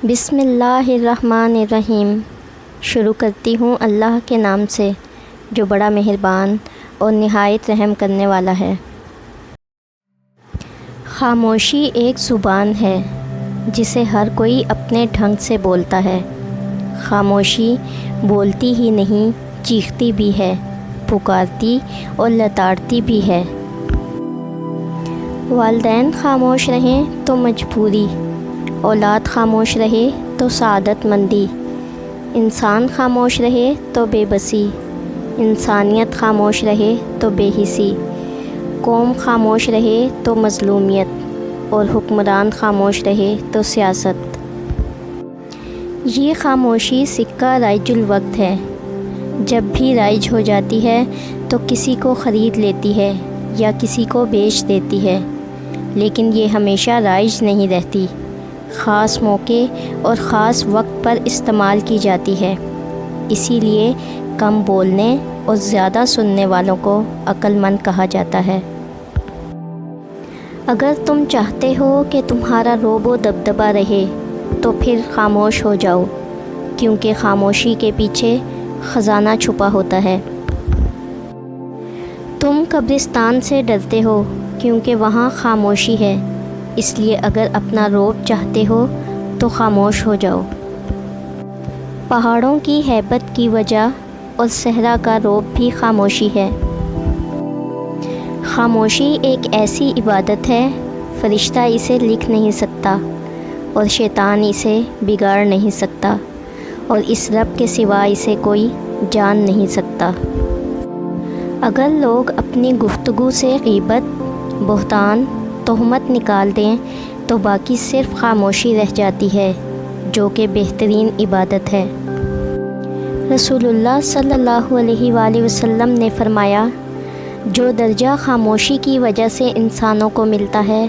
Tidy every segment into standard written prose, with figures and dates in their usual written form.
بسم اللہ الرحمن الرحیم۔ شروع کرتی ہوں اللہ کے نام سے جو بڑا مہربان اور نہایت رحم کرنے والا ہے۔ خاموشی ایک زبان ہے جسے ہر کوئی اپنے ڈھنگ سے بولتا ہے۔ خاموشی بولتی ہی نہیں، چیختی بھی ہے، پکارتی اور لتاڑتی بھی ہے۔ والدین خاموش رہیں تو مجبوری، اولاد خاموش رہے تو سعادت مندی، انسان خاموش رہے تو بے بسی، انسانیت خاموش رہے تو بے حسی، قوم خاموش رہے تو مظلومیت، اور حکمران خاموش رہے تو سیاست۔ یہ خاموشی سکہ رائج الوقت ہے، جب بھی رائج ہو جاتی ہے تو کسی کو خرید لیتی ہے یا کسی کو بیچ دیتی ہے، لیکن یہ ہمیشہ رائج نہیں رہتی، خاص موقع اور خاص وقت پر استعمال کی جاتی ہے۔ اسی لیے کم بولنے اور زیادہ سننے والوں کو عقل مند کہا جاتا ہے۔ اگر تم چاہتے ہو کہ تمہارا رعب و دبدبا رہے تو پھر خاموش ہو جاؤ، کیونکہ خاموشی کے پیچھے خزانہ چھپا ہوتا ہے۔ تم قبرستان سے ڈرتے ہو کیونکہ وہاں خاموشی ہے، اس لیے اگر اپنا رعب چاہتے ہو تو خاموش ہو جاؤ۔ پہاڑوں کی ہیبت کی وجہ اور صحرا کا رعب بھی خاموشی ہے۔ خاموشی ایک ایسی عبادت ہے، فرشتہ اسے لکھ نہیں سکتا اور شیطان اسے بگاڑ نہیں سکتا، اور اس رب کے سوا اسے کوئی جان نہیں سکتا۔ اگر لوگ اپنی گفتگو سے غیبت، بہتان، تہمت نکال دیں تو باقی صرف خاموشی رہ جاتی ہے، جو کہ بہترین عبادت ہے۔ رسول اللہ صلی اللہ علیہ وآلہ وسلم نے فرمایا، جو درجہ خاموشی کی وجہ سے انسانوں کو ملتا ہے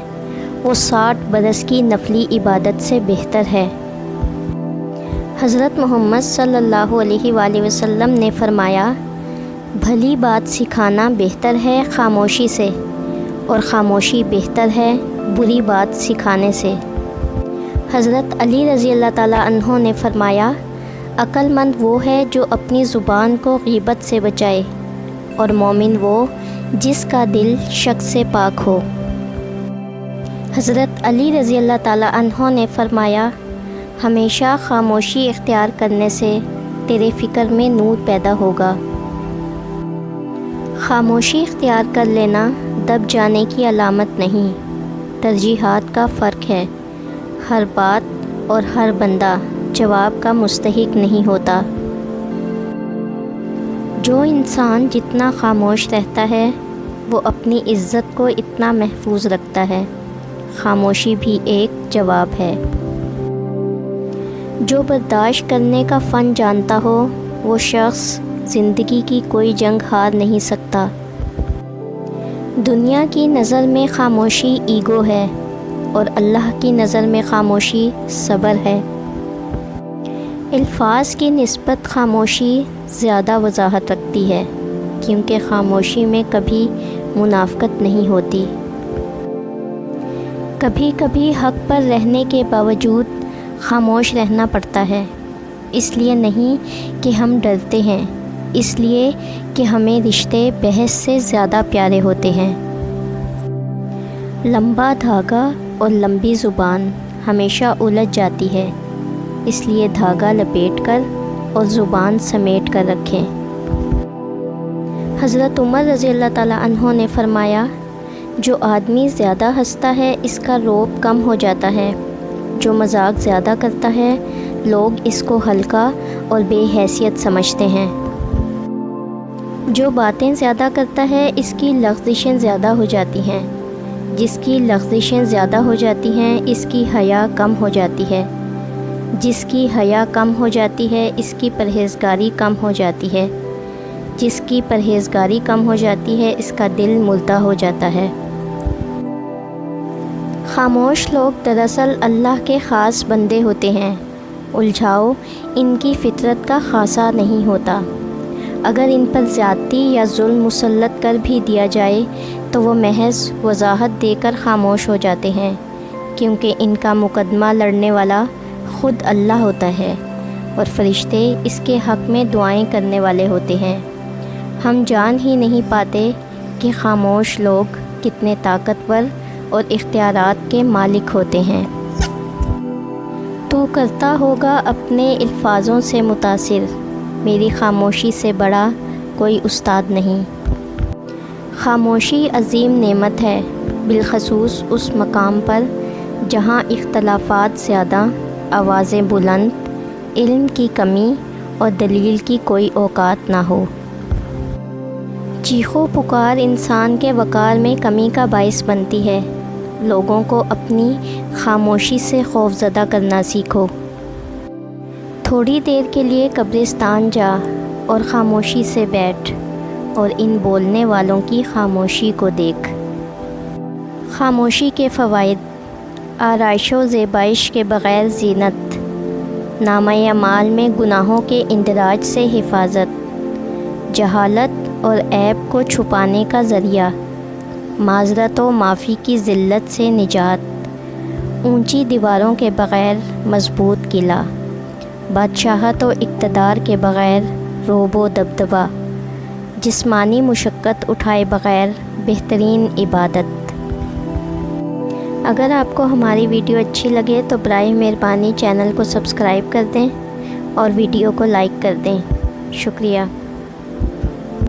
وہ 60 برس کی نفلی عبادت سے بہتر ہے۔ حضرت محمد صلی اللہ علیہ وآلہ وسلم نے فرمایا، بھلی بات سکھانا بہتر ہے خاموشی سے، اور خاموشی بہتر ہے بری بات سکھانے سے۔ حضرت علی رضی اللہ تعالیٰ عنہ نے فرمایا، عقل مند وہ ہے جو اپنی زبان کو غیبت سے بچائے، اور مومن وہ جس کا دل شک سے پاک ہو۔ حضرت علی رضی اللہ تعالیٰ عنہ نے فرمایا، ہمیشہ خاموشی اختیار کرنے سے تیرے فکر میں نور پیدا ہوگا۔ خاموشی اختیار کر لینا دب جانے کی علامت نہیں، ترجیحات کا فرق ہے۔ ہر بات اور ہر بندہ جواب کا مستحق نہیں ہوتا۔ جو انسان جتنا خاموش رہتا ہے وہ اپنی عزت کو اتنا محفوظ رکھتا ہے۔ خاموشی بھی ایک جواب ہے۔ جو برداشت کرنے کا فن جانتا ہو وہ شخص زندگی کی کوئی جنگ ہار نہیں سکتا۔ دنیا کی نظر میں خاموشی ایگو ہے، اور اللہ کی نظر میں خاموشی صبر ہے۔ الفاظ کی نسبت خاموشی زیادہ وضاحت رکھتی ہے، کیونکہ خاموشی میں کبھی منافقت نہیں ہوتی۔ کبھی کبھی حق پر رہنے کے باوجود خاموش رہنا پڑتا ہے، اس لیے نہیں کہ ہم ڈرتے ہیں، اس لیے کہ ہمیں رشتے بحث سے زیادہ پیارے ہوتے ہیں۔ لمبا دھاگا اور لمبی زبان ہمیشہ الجھ جاتی ہے، اس لیے دھاگا لپیٹ کر اور زبان سمیٹ کر رکھیں۔ حضرت عمر رضی اللہ تعالیٰ عنہ نے فرمایا، جو آدمی زیادہ ہنستا ہے اس کا رعب کم ہو جاتا ہے، جو مذاق زیادہ کرتا ہے لوگ اس کو ہلکا اور بے حیثیت سمجھتے ہیں۔ جو باتیں زیادہ کرتا ہے اس کی لغزشیں زیادہ ہو جاتی ہیں، جس کی لغزشیں زیادہ ہو جاتی ہیں اس کی حیا کم ہو جاتی ہے، جس کی حیا کم ہو جاتی ہے اس کی پرہیزگاری کم ہو جاتی ہے، جس کی پرہیزگاری کم ہو جاتی ہے اس کا دل مردہ ہو جاتا ہے۔ خاموش لوگ دراصل اللہ کے خاص بندے ہوتے ہیں، الجھاؤ ان کی فطرت کا خاصہ نہیں ہوتا۔ اگر ان پر زیادتی یا ظلم مسلط کر بھی دیا جائے تو وہ محض وضاحت دے کر خاموش ہو جاتے ہیں، کیونکہ ان کا مقدمہ لڑنے والا خود اللہ ہوتا ہے اور فرشتے اس کے حق میں دعائیں کرنے والے ہوتے ہیں۔ ہم جان ہی نہیں پاتے کہ خاموش لوگ کتنے طاقتور اور اختیارات کے مالک ہوتے ہیں۔ تو کرتا ہوگا اپنے الفاظوں سے متاثر، میری خاموشی سے بڑا کوئی استاد نہیں۔ خاموشی عظیم نعمت ہے، بالخصوص اس مقام پر جہاں اختلافات زیادہ، آوازیں بلند، علم کی کمی اور دلیل کی کوئی اوقات نہ ہو۔ چیخو پکار انسان کے وقار میں کمی کا باعث بنتی ہے۔ لوگوں کو اپنی خاموشی سے خوفزدہ کرنا سیکھو۔ تھوڑی دیر کے لیے قبرستان جا اور خاموشی سے بیٹھ اور ان بولنے والوں کی خاموشی کو دیکھ۔ خاموشی کے فوائد: آرائش و زیبائش کے بغیر زینت، نامہ اعمال میں گناہوں کے اندراج سے حفاظت، جہالت اور عیب کو چھپانے کا ذریعہ، معذرت و معافی کی ذلت سے نجات، اونچی دیواروں کے بغیر مضبوط قلعہ، بادشاہت و اقتدار کے بغیر رعب و دبدبہ، جسمانی مشقت اٹھائے بغیر بہترین عبادت۔ اگر آپ کو ہماری ویڈیو اچھی لگے تو برائے مہربانی چینل کو سبسکرائب کر دیں اور ویڈیو کو لائک کر دیں۔ شکریہ۔